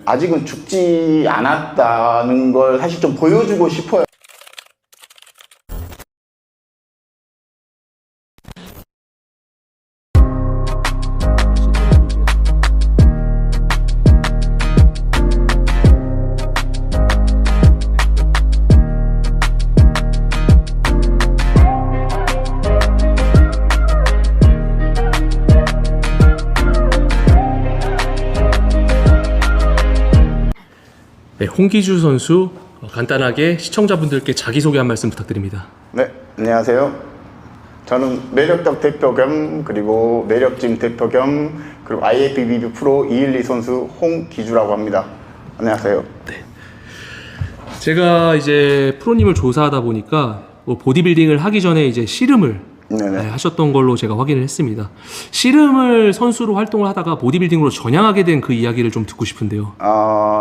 아직은 죽지 않았다는 걸 사실 좀 보여주고 싶어요. 네, 홍기주 선수 간단하게 시청자분들께 자기소개 한 말씀 부탁드립니다. 네, 안녕하세요. 저는 매력적 대표 겸 그리고 매력짐 대표 겸 그리고 IFBB 프로 212 선수 홍기주라고 합니다. 안녕하세요. 제가 이제 프로님을 조사하다 보니까 뭐 보디빌딩을 하기 전에 이제 씨름을 네네. 하셨던 걸로 제가 확인을 했습니다. 씨름을 선수로 활동을 하다가 보디빌딩으로 전향하게 된 그 이야기를 좀 듣고 싶은데요.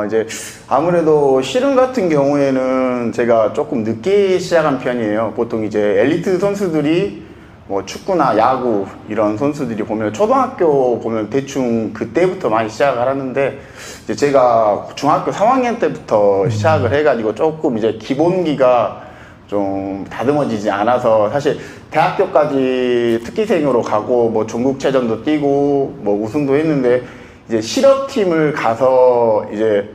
이제 아무래도 씨름 같은 경우에는 제가 조금 늦게 시작한 편이에요. 보통 이제 엘리트 선수들이 뭐 축구나 야구 이런 선수들이 보면 초등학교 보면 대충 그때부터 많이 시작을 하는데 이제 제가 중학교 3학년 때부터 시작을 해가지고 조금 이제 기본기가 좀 다듬어지지 않아서 사실 대학교까지 특기생으로 가고 뭐 전국체전도 뛰고 뭐 우승도 했는데 이제 실업팀을 가서 이제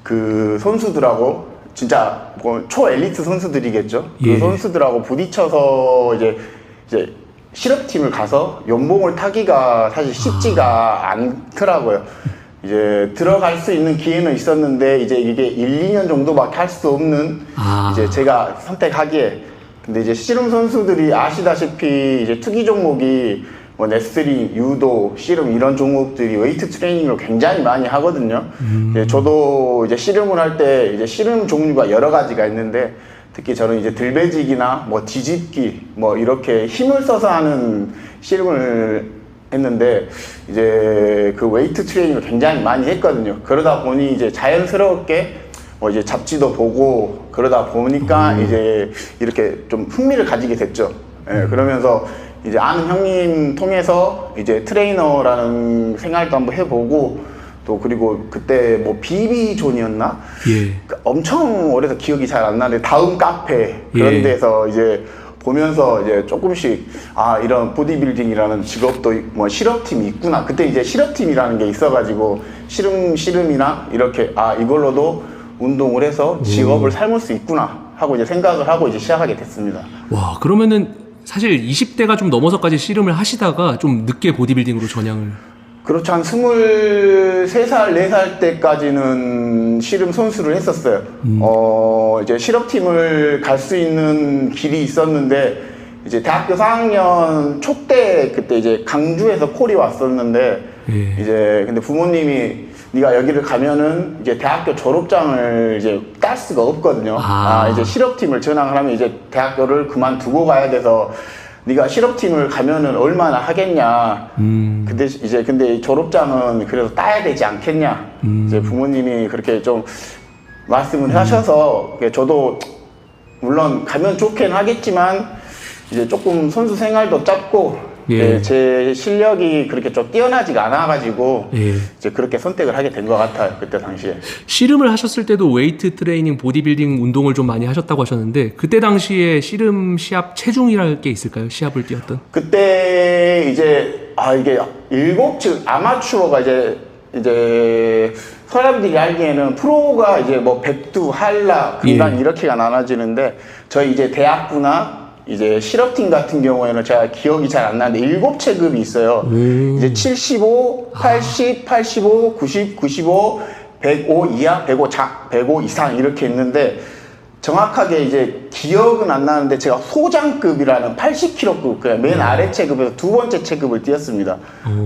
그 선수들하고 진짜 뭐 초엘리트 선수들이겠죠. 예. 그 선수들하고 부딪혀서 이제 실업팀을 가서 연봉을 타기가 사실 쉽지가 않더라고요. 이제 들어갈 수 있는 기회는 있었는데 이제 이게 1, 2년 정도밖에 할 수 없는 이제 제가 선택하기에 근데 이제 씨름 선수들이 아시다시피 이제 투기 종목이 뭐 레슬링, 유도, 씨름 이런 종목들이 웨이트 트레이닝을 굉장히 많이 하거든요. 예, 저도 이제 씨름을 할 때 이제 씨름 종류가 여러 가지가 있는데 특히 저는 이제 들배지기나 뭐 뒤집기 뭐 이렇게 힘을 써서 하는 씨름을 했는데 이제 그 웨이트 트레이닝을 굉장히 많이 했거든요. 그러다 보니 이제 자연스럽게 뭐 이제 잡지도 보고 그러다 보니까 이제 이렇게 좀 흥미를 가지게 됐죠. 예, 그러면서 이제 아는 형님 통해서 이제 트레이너라는 생활도 한번 해보고 또 그리고 그때 뭐 비비존이었나? 예. 엄청 오래서 기억이 잘 안 나는데 다음 카페 그런 예. 데서 이제 보면서 이제 조금씩 이런 보디빌딩이라는 직업도 뭐 실업팀이 있구나. 그때 이제 실업팀이라는 게 있어가지고 씨름이나 이렇게 이걸로도 운동을 해서 직업을 삼을 수 있구나 하고 이제 생각을 하고 이제 시작하게 됐습니다. 와, 그러면은 사실 20대가 좀 넘어서까지 씨름을 하시다가 좀 늦게 보디빌딩으로 전향을. 그렇죠. 한 23살, 4살 때까지는 씨름 선수를 했었어요. 이제 실업팀을 갈 수 있는 길이 있었는데, 이제 대학교 4학년 초 때 그때 이제 강주에서 콜이 왔었는데, 예. 이제 근데 부모님이 네가 여기를 가면은 이제 대학교 졸업장을 이제 딸 수가 없거든요. 이제 실업팀을 전향을 하면 이제 대학교를 그만두고 가야 돼서 네가 실업팀을 가면은 얼마나 하겠냐. 근데 이제 졸업장은 그래도 따야 되지 않겠냐. 이제 부모님이 그렇게 좀 말씀을 하셔서 저도 물론 가면 좋긴 하겠지만 이제 조금 선수 생활도 짧고 예. 제 실력이 그렇게 좀 뛰어나지가 않아가지고 예. 이제 그렇게 선택을 하게 된 것 같아요. 그때 당시에. 씨름을 하셨을 때도 웨이트 트레이닝, 보디빌딩 운동을 좀 많이 하셨다고 하셨는데 그때 당시에 씨름 시합 체중이랄 게 있을까요? 시합을 뛰었던? 그때 이제 이게 아마추어가 이제 사람들이 알기에는 프로가 이제 뭐 백두, 한라, 금강 예. 이렇게가 나눠지는데 저희 이제 대학부나 이제 실업팀 같은 경우에는 제가 기억이 잘 안 나는데 7체급이 있어요. 이제 75, 80, 85, 90, 95, 105 이하, 105 이상 이렇게 있는데 정확하게 이제 기억은 안 나는데 제가 소장급이라는 80kg급 그냥 맨 아래 체급에서 두 번째 체급을 뛰었습니다.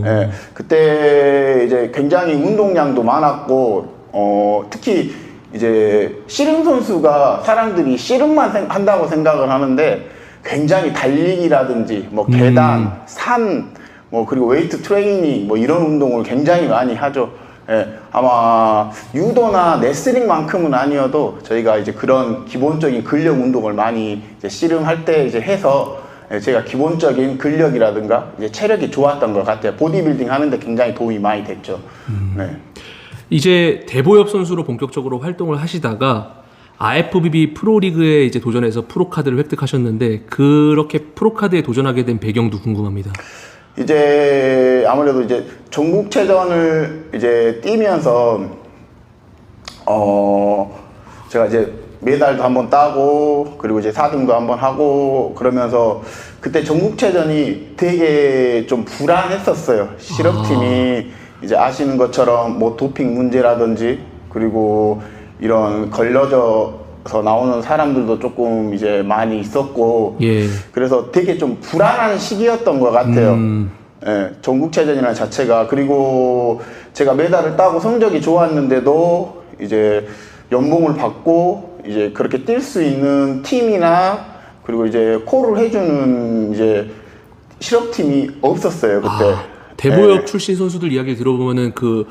예, 그때 이제 굉장히 운동량도 많았고 특히 이제 씨름 선수가 사람들이 씨름만 한다고 생각을 하는데 굉장히 달리기라든지 뭐 계단, 산, 뭐 그리고 웨이트 트레이닝 뭐 이런 운동을 굉장히 많이 하죠. 예, 아마 유도나 레슬링만큼은 아니어도 저희가 이제 그런 기본적인 근력 운동을 많이 이제 씨름할 때 이제 해서 제가 기본적인 근력이라든가 이제 체력이 좋았던 것 같아요. 보디빌딩 하는데 굉장히 도움이 많이 됐죠. 네. 이제 대보엽 선수로 본격적으로 활동을 하시다가 IFBB 프로리그에 이제 도전해서 프로카드를 획득하셨는데 그렇게 프로카드에 도전하게 된 배경도 궁금합니다. 이제 아무래도 이제 전국체전을 이제 뛰면서 제가 이제 메달도 한번 따고 그리고 이제 4등도 한번 하고 그러면서 그때 전국체전이 되게 좀 불안했었어요. 실업팀이 이제 아시는 것처럼 뭐 도핑 문제라든지 그리고 이런 걸려져서 나오는 사람들도 조금 이제 많이 있었고 예. 그래서 되게 좀 불안한 시기였던 것 같아요. 예, 전국체전이라는 자체가. 그리고 제가 메달을 따고 성적이 좋았는데도 이제 연봉을 받고 이제 그렇게 뛸 수 있는 팀이나 그리고 이제 콜을 해주는 이제 실업팀이 없었어요 그때. 대보엽 출신 선수들 이야기를 들어보면은 그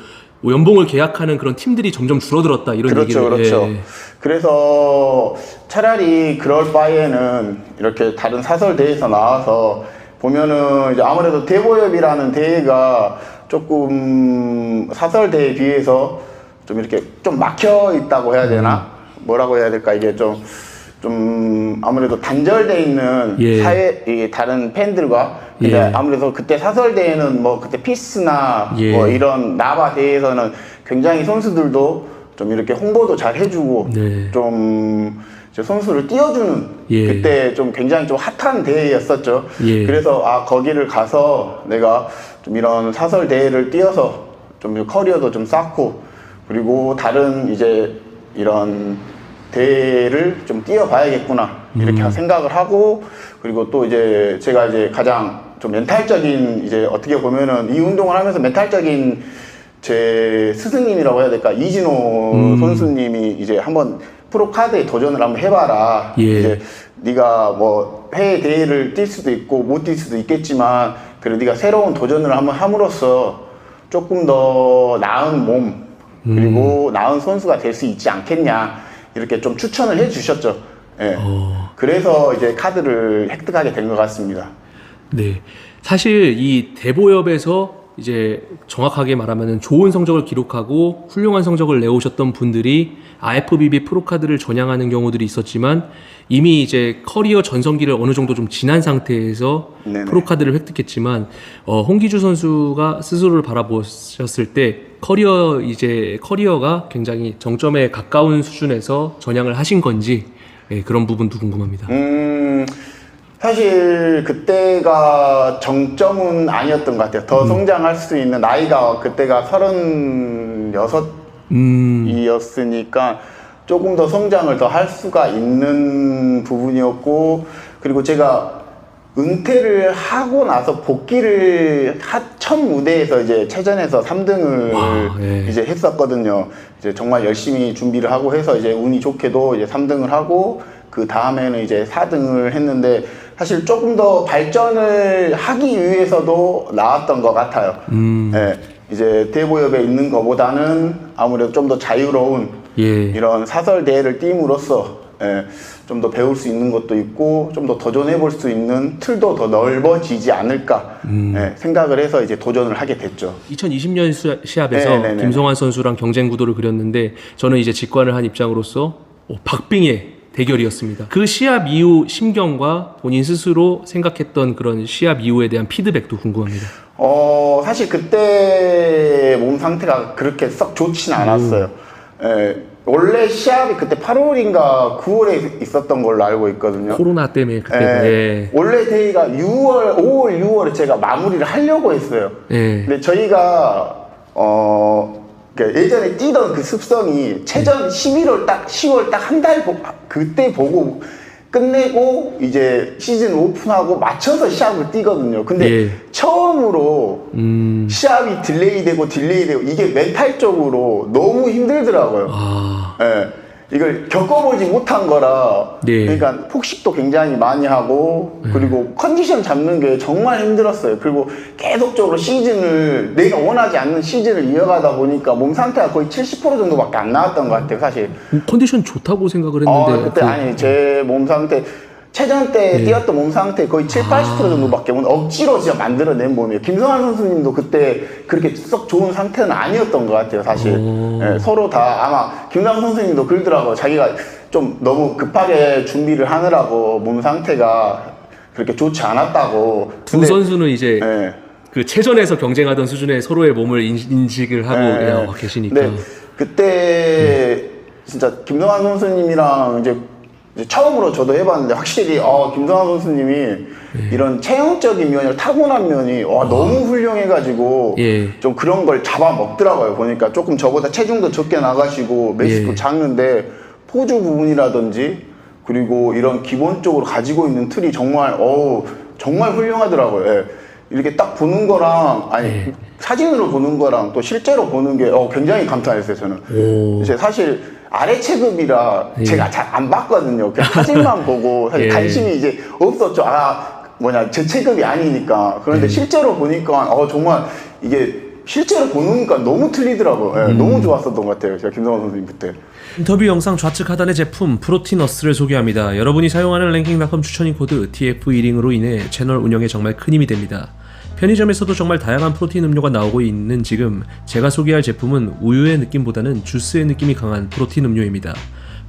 연봉을 계약하는 그런 팀들이 점점 줄어들었다 이런 그렇죠, 얘기를. 그렇죠. 예. 그래서 차라리 그럴 바에는 이렇게 다른 사설 대회에서 나와서 보면은 이제 아무래도 대보엽이라는 대회가 조금 사설 대회에 비해서 좀 이렇게 좀 막혀 있다고 해야 되나? 뭐라고 해야 될까? 이게 좀 아무래도 단절돼 있는 예. 사회, 이 다른 팬들과. 근데 예. 아무래도 그때 사설 대회는 뭐 그때 피스나 예. 뭐 이런 나바 대회에서는 굉장히 선수들도 좀 이렇게 홍보도 잘 해주고 네. 좀 이제 선수를 띄워주는 예. 그때 좀 굉장히 좀 핫한 대회였었죠. 예. 그래서 거기를 가서 내가 좀 이런 사설 대회를 뛰어서 좀 커리어도 좀 쌓고 그리고 다른 이제 이런 대회를 좀 뛰어봐야겠구나 이렇게 생각을 하고 그리고 또 이제 제가 이제 가장 좀 멘탈적인 이제 어떻게 보면은 이 운동을 하면서 멘탈적인 제 스승님이라고 해야 될까 이진호 선수님이 이제 한번 프로카드에 도전을 한번 해봐라. 예. 이제 네가 뭐 해외 대회를 뛸 수도 있고 못 뛸 수도 있겠지만 그래 네가 새로운 도전을 한번 함으로써 조금 더 나은 몸 그리고 나은 선수가 될 수 있지 않겠냐 이렇게 좀 추천을 해주셨죠. 예. 그래서 이제 카드를 획득하게 된 것 같습니다. 네. 사실 이 대보엽에서 이제 정확하게 말하면 좋은 성적을 기록하고 훌륭한 성적을 내오셨던 분들이 IFBB 프로카드를 전향하는 경우들이 있었지만 이미 이제 커리어 전성기를 어느 정도 좀 지난 상태에서 네네. 프로카드를 획득했지만 홍기주 선수가 스스로를 바라보셨을 때 커리어가 굉장히 정점에 가까운 수준에서 전향을 하신 건지 그런 부분도 궁금합니다. 사실 그때가 정점은 아니었던 것 같아요. 더 성장할 수 있는 나이가 그때가 36이었으니까 조금 더 성장을 더 할 수가 있는 부분이었고 그리고 제가 은퇴를 하고 나서 복귀를 첫 무대에서 이제 체전에서 3등을 예. 이제 했었거든요. 이제 정말 열심히 준비를 하고 해서 이제 운이 좋게도 이제 3등을 하고 그 다음에는 이제 4등을 했는데 사실 조금 더 발전을 하기 위해서도 나왔던 것 같아요. 예, 이제 대보엽에 있는 것보다는 아무래도 좀 더 자유로운 예. 이런 사설 대회를 띄움으로써 좀 더 배울 수 있는 것도 있고 좀 더 도전해 볼 수 있는 틀도 더 넓어지지 않을까 생각을 해서 이제 도전을 하게 됐죠. 2020년 시합에서 네네네네. 김성환 선수랑 경쟁 구도를 그렸는데 저는 이제 직관을 한 입장으로서 박빙의 대결이었습니다. 그 시합 이후 심경과 본인 스스로 생각했던 그런 시합 이후에 대한 피드백도 궁금합니다. 사실 그때 몸 상태가 그렇게 썩 좋진 않았어요. 원래 시합이 그때 8월인가 9월에 있었던 걸로 알고 있거든요. 코로나 때문에 그때. 원래 대회가 5월, 6월에 제가 마무리를 하려고 했어요. 근데 저희가 예전에 뛰던 그 습성이 체전 11월 딱 10월 딱 한 달 그때 보고 끝내고 이제 시즌 오픈하고 맞춰서 시합을 뛰거든요. 근데 처음으로 시합이 딜레이되고 이게 멘탈적으로 너무 힘들더라고요. 이걸 겪어보지 못한 거라 그러니까 폭식도 굉장히 많이 하고 그리고 컨디션 잡는 게 정말 힘들었어요. 그리고 계속적으로 시즌을 내가 원하지 않는 시즌을 이어가다 보니까 몸 상태가 거의 70% 정도밖에 안 나왔던 것 같아요. 사실 컨디션 좋다고 생각을 했는데 그때 아니 제 몸 상태 체전 때 예. 뛰었던 몸 상태 거의 7, 80% 정도밖에 없는 억지로 진짜 만들어낸 몸이에요. 김성환 선수님도 그때 그렇게 썩 좋은 상태는 아니었던 것 같아요, 사실. 예, 서로 다 아마 김성환 선수님도 그러더라고요. 자기가 좀 너무 급하게 준비를 하느라고 몸 상태가 그렇게 좋지 않았다고. 두 선수는 이제 예. 그 체전에서 경쟁하던 수준의 서로의 몸을 인식을 하고 계시니까. 네, 그때 진짜 김성환 선수님이랑 이제 처음으로 저도 해봤는데 확실히 김성환 선수님이 이런 체형적인 면이 타고난 면이 너무 훌륭해가지고 예. 좀 그런 걸 잡아먹더라고요. 보니까 조금 저보다 체중도 적게 나가시고 메시도 예. 작는데 포즈 부분이라든지 그리고 이런 기본적으로 가지고 있는 틀이 정말 정말 훌륭하더라고요. 예. 이렇게 딱 보는 거랑 예. 사진으로 보는 거랑 또 실제로 보는 게 굉장히 감탄했어요. 저는 오. 이제 사실 아래 체급이라 예. 제가 잘 안 봤거든요. 그냥 사진만 보고 사실 예. 관심이 이제 없었죠. 제 체급이 아니니까. 그런데 실제로 보니까 정말 이게 실제로 보니까 너무 틀리더라고요. 예, 너무 좋았었던 것 같아요. 제가 김성환 선수님 그때. 인터뷰 영상 좌측 하단의 제품 프로티너스를 소개합니다. 여러분이 사용하는 랭킹닷컴 추천인 코드 TF1링으로 인해 채널 운영에 정말 큰 힘이 됩니다. 편의점에서도 정말 다양한 프로틴 음료가 나오고 있는 지금 제가 소개할 제품은 우유의 느낌보다는 주스의 느낌이 강한 프로틴 음료입니다.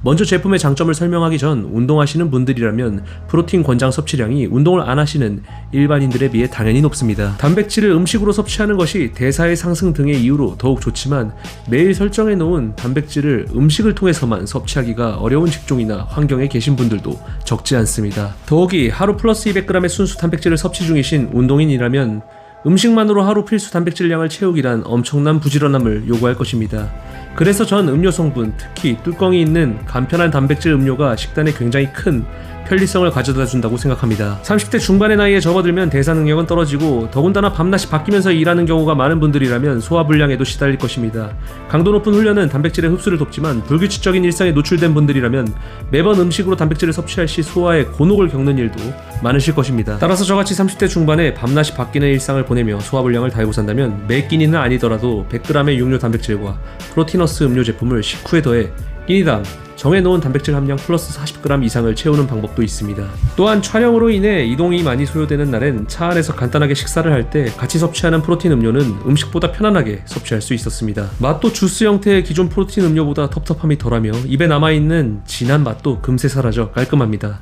먼저 제품의 장점을 설명하기 전 운동하시는 분들이라면 프로틴 권장 섭취량이 운동을 안 하시는 일반인들에 비해 당연히 높습니다. 단백질을 음식으로 섭취하는 것이 대사의 상승 등의 이유로 더욱 좋지만 매일 설정해 놓은 단백질을 음식을 통해서만 섭취하기가 어려운 직종이나 환경에 계신 분들도 적지 않습니다. 더욱이 하루 플러스 200g의 순수 단백질을 섭취 중이신 운동인이라면 음식만으로 하루 필수 단백질량을 채우기란 엄청난 부지런함을 요구할 것입니다. 그래서 전 음료 성분, 특히 뚜껑이 있는 간편한 단백질 음료가 식단에 굉장히 큰 편리성을 가져다 준다고 생각합니다. 30대 중반의 나이에 접어들면 대사 능력은 떨어지고 더군다나 밤낮이 바뀌면서 일하는 경우가 많은 분들이라면 소화불량에도 시달릴 것입니다. 강도 높은 훈련은 단백질의 흡수를 돕지만 불규칙적인 일상에 노출된 분들이라면 매번 음식으로 단백질을 섭취할 시 소화에 곤혹을 겪는 일도 많으실 것입니다. 따라서 저같이 30대 중반에 밤낮이 바뀌는 일상을 보내며 소화불량을 달고 산다면 매 끼니는 아니더라도 100g의 육류 단백질과 프로티너스 음료 제품을 식후에 더해 끼니당 정해놓은 단백질 함량 플러스 40g 이상을 채우는 방법도 있습니다. 또한 촬영으로 인해 이동이 많이 소요되는 날엔 차 안에서 간단하게 식사를 할 때 같이 섭취하는 프로틴 음료는 음식보다 편안하게 섭취할 수 있었습니다. 맛도 주스 형태의 기존 프로틴 음료보다 텁텁함이 덜하며 입에 남아있는 진한 맛도 금세 사라져 깔끔합니다.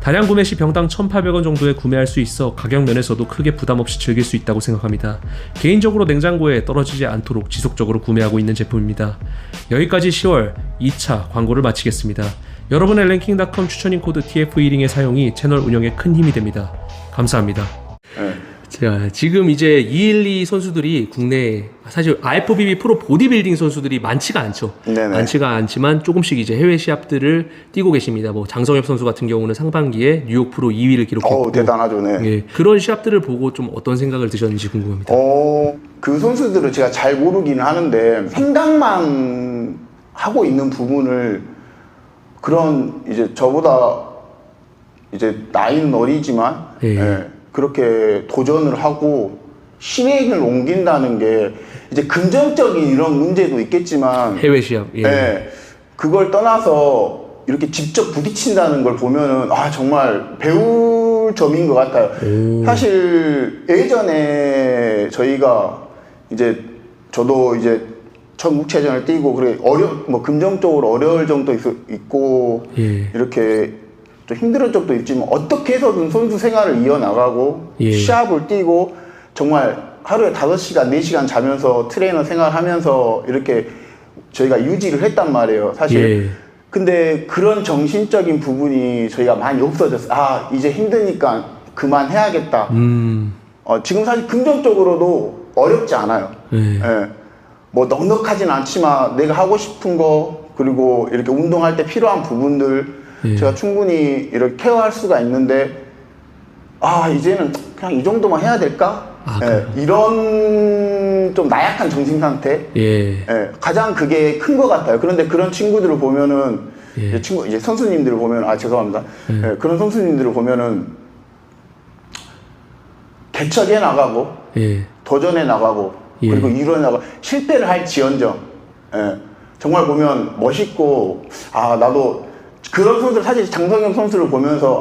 다량 구매 시 병당 1,800원 정도에 구매할 수 있어 가격 면에서도 크게 부담 없이 즐길 수 있다고 생각합니다. 개인적으로 냉장고에 떨어지지 않도록 지속적으로 구매하고 있는 제품입니다. 여기까지 10월 2차 광고를 마치겠습니다. 여러분의 랭킹닷컴 추천인 코드 TF1링의 사용이 채널 운영에 큰 힘이 됩니다. 감사합니다. 자, 지금 이제 212 선수들이 국내에 사실 IFBB 프로 보디빌딩 선수들이 많지가 않죠. 네네. 많지가 않지만 조금씩 이제 해외 시합들을 뛰고 계십니다. 뭐 장성엽 선수 같은 경우는 상반기에 뉴욕 프로 2위를 기록했고 대단하죠, 네. 예, 그런 시합들을 보고 좀 어떤 생각을 드셨는지 궁금합니다. 그 선수들을 제가 잘 모르기는 하는데 생각만 하고 있는 부분을 그런 이제 저보다 이제 나이는 어리지만 그렇게 도전을 하고 실행을 옮긴다는 게 이제 금전적인 이런 문제도 있겠지만 해외 시합 그걸 떠나서 이렇게 직접 부딪힌다는 걸 보면은 정말 배울 점인 것 같아요. 사실 예전에 저희가 이제 저도 이제 첫 묵체전을 뛰고 그래 금전적으로 어려울 정도 있고 이렇게 좀 힘든 적도 있지만 어떻게 해서든 선수 생활을 이어나가고 시합을 뛰고 정말 하루에 5시간, 4시간 자면서 트레이너 생활하면서 이렇게 저희가 유지를 했단 말이에요, 사실. 근데 그런 정신적인 부분이 저희가 많이 없어졌어요. 이제 힘드니까 그만해야겠다. 지금 사실 금전적으로도 어렵지 않아요. 뭐 넉넉하진 않지만 내가 하고 싶은 거 그리고 이렇게 운동할 때 필요한 부분들 제가 충분히 이렇게 케어할 수가 있는데 이제는 그냥 이 정도만 해야 될까? 이런 좀 나약한 정신 상태 가장 그게 큰 것 같아요. 그런데 그런 친구들을 보면은 이제 선수님들을 보면 죄송합니다. 그런 선수님들을 보면은 개척해 나가고 도전해 나가고 그리고 이뤄 나가 실패를 할지언정 정말 보면 멋있고 나도 그런 선수를 사실 장성엽 선수를 보면서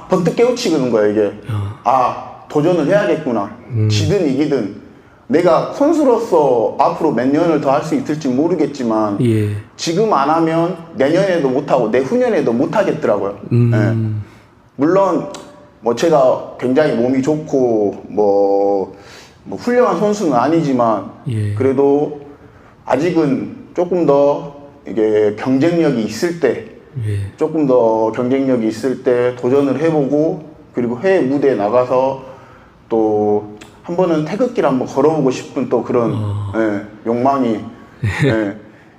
번뜩 깨우치는 거야 이게. 도전을 해야겠구나. 지든 이기든 내가 선수로서 앞으로 몇 년을 더 할 수 있을지 모르겠지만 예. 지금 안 하면 내년에도 못하고 내후년에도 못하겠더라고요. 예. 물론 뭐 제가 굉장히 몸이 좋고 뭐 훌륭한 선수는 아니지만 예. 그래도 아직은 조금 더 이게 경쟁력이 있을 때 예. 조금 더 경쟁력이 있을 때 도전을 해보고 그리고 해외 무대에 나가서 또 한 번은 태극기를 한번 걸어보고 싶은 또 그런 욕망이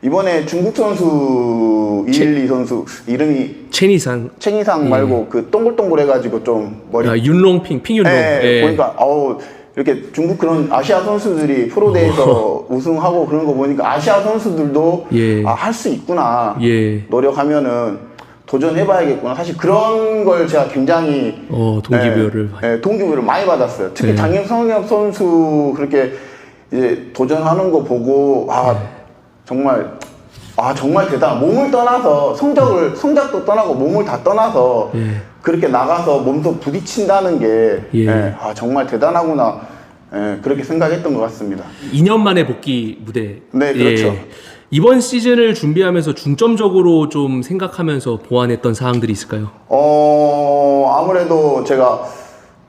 이번에 중국 선수 212 선수 이름이 챙이상 말고 그 동글동글해가지고 좀 머리 윤롱핑 핑윤롱 보니까 이렇게 중국 그런 아시아 선수들이 프로대회에서 우승하고 그런 거 보니까 아시아 선수들도 할 수 있구나 노력하면은 도전해봐야겠구나. 사실 그런 걸 제가 굉장히 동기부여를 많이 받았어요. 특히 장성엽 선수 그렇게 이제 도전하는 거 보고 정말 대단. 몸을 떠나서 성적도 떠나고 몸을 다 떠나서 그렇게 나가서 몸소 부딪힌다는 게 정말 대단하구나. 그렇게 생각했던 것 같습니다. 2년 만에 복귀 무대. 네, 그렇죠. 이번 시즌을 준비하면서 중점적으로 좀 생각하면서 보완했던 사항들이 있을까요? 아무래도 제가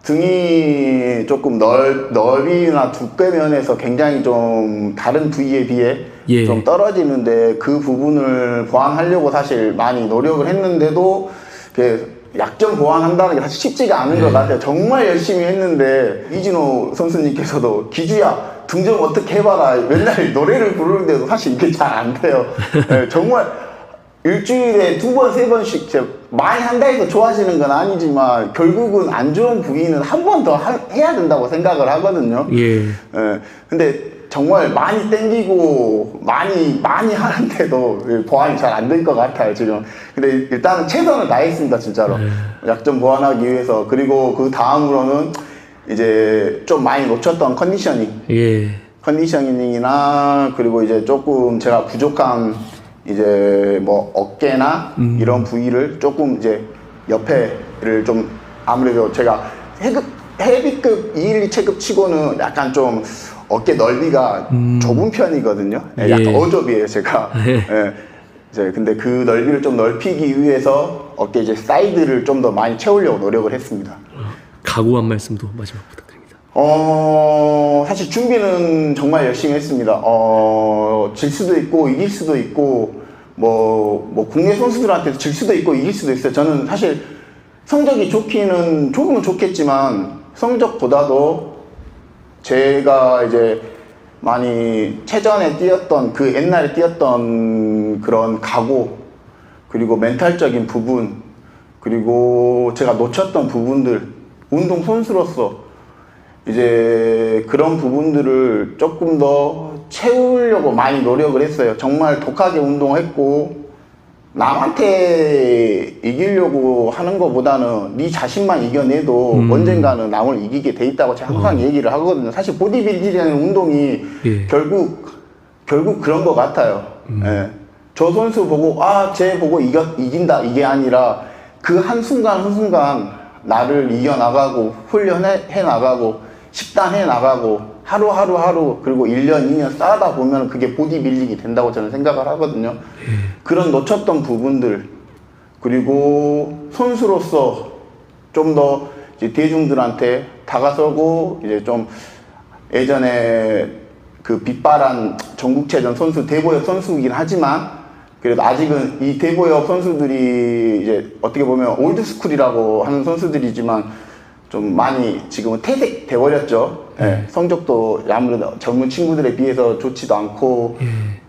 등이 조금 넓이나 두께 면에서 굉장히 좀 다른 부위에 비해 좀 떨어지는데 그 부분을 보완하려고 사실 많이 노력을 했는데도 약점 보완한다는 게 사실 쉽지가 않은 것 같아요. 정말 열심히 했는데 이진호 선수님께서도 기주야 등 좀 어떻게 해봐라 맨날 노래를 부르는데도 사실 이게 잘 안 돼요. 정말 일주일에 2번, 3번씩 많이 한다 해서 좋아지는 건 아니지만 결국은 안 좋은 부위는 한 번 더 해야 된다고 생각을 하거든요. 근데 정말 많이 땡기고 많이 하는데도 보완이 잘 안 될 것 같아요 지금. 근데 일단은 최선을 다했습니다 진짜로. 약점 보완하기 위해서. 그리고 그 다음으로는 이제 좀 많이 놓쳤던 컨디셔닝이나 그리고 이제 조금 제가 부족한 이제 뭐 어깨나 이런 부위를 조금 이제 옆에를 좀 아무래도 제가 헤비급 212 체급 치고는 약간 좀 어깨 넓이가 좁은 편이거든요. 약간 어좁이에요 제가. 근데 그 넓이를 좀 넓히기 위해서 어깨 이제 사이드를 좀 더 많이 채우려고 노력을 했습니다. 각오한 말씀도 마지막 부탁드립니다. 사실 준비는 정말 열심히 했습니다. 질 수도 있고 이길 수도 있고 뭐 국내 선수들한테 질 수도 있고 이길 수도 있어요. 저는 사실 성적이 좋으면 좋겠지만 성적보다도 제가 이제 많이 최전에 뛰었던 그 옛날에 뛰었던 그런 각오 그리고 멘탈적인 부분 그리고 제가 놓쳤던 부분들 운동 선수로서 이제 그런 부분들을 조금 더 채우려고 많이 노력을 했어요. 정말 독하게 운동했고 남한테 이기려고 하는 것보다는 네 자신만 이겨내도 언젠가는 남을 이기게 돼 있다고 제가 항상 얘기를 하거든요. 사실 보디빌딩이라는 운동이 결국 그런 것 같아요. 저 선수 보고 쟤 보고 이긴다 이게 아니라 그 한순간 나를 이겨나가고 훈련해 나가고 식단해 나가고 하루 그리고 1년 2년 쌓다 보면 그게 보디빌딩이 된다고 저는 생각을 하거든요. 그런 놓쳤던 부분들 그리고 선수로서 좀 더 대중들한테 다가서고 이제 좀 예전에 그 빛바란 전국체전 선수 대보엽 선수이긴 하지만 그래도 아직은 이 대보엽 선수들이 이제 어떻게 보면 올드스쿨이라고 하는 선수들이지만 좀 많이 지금은 퇴색돼 버렸죠. 성적도 아무래도 젊은 친구들에 비해서 좋지도 않고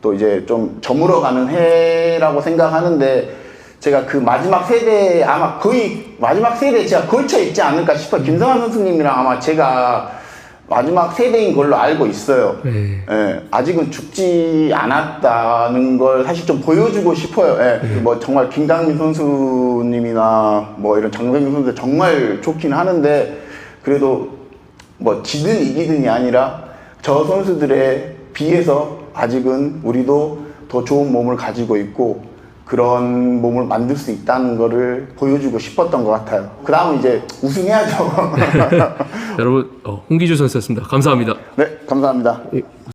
또 이제 좀 저물어가는 해라고 생각하는데 제가 그 마지막 세대 아마 거의 마지막 세대에 제가 걸쳐 있지 않을까 싶어요. 김성환 선수님이랑 아마 제가 마지막 세대인 걸로 알고 있어요. 아직은 죽지 않았다는 걸 사실 좀 보여주고 싶어요. 뭐 정말 김강민 선수님이나 뭐 이런 장성민 선수들 정말 좋긴 하는데 그래도 뭐 지든 이기든이 아니라 저 선수들에 비해서 아직은 우리도 더 좋은 몸을 가지고 있고 그런 몸을 만들 수 있다는 거를 보여주고 싶었던 것 같아요. 그 다음은 이제 우승해야죠. 여러분 홍기주 선수였습니다. 감사합니다. 네, 감사합니다. 예.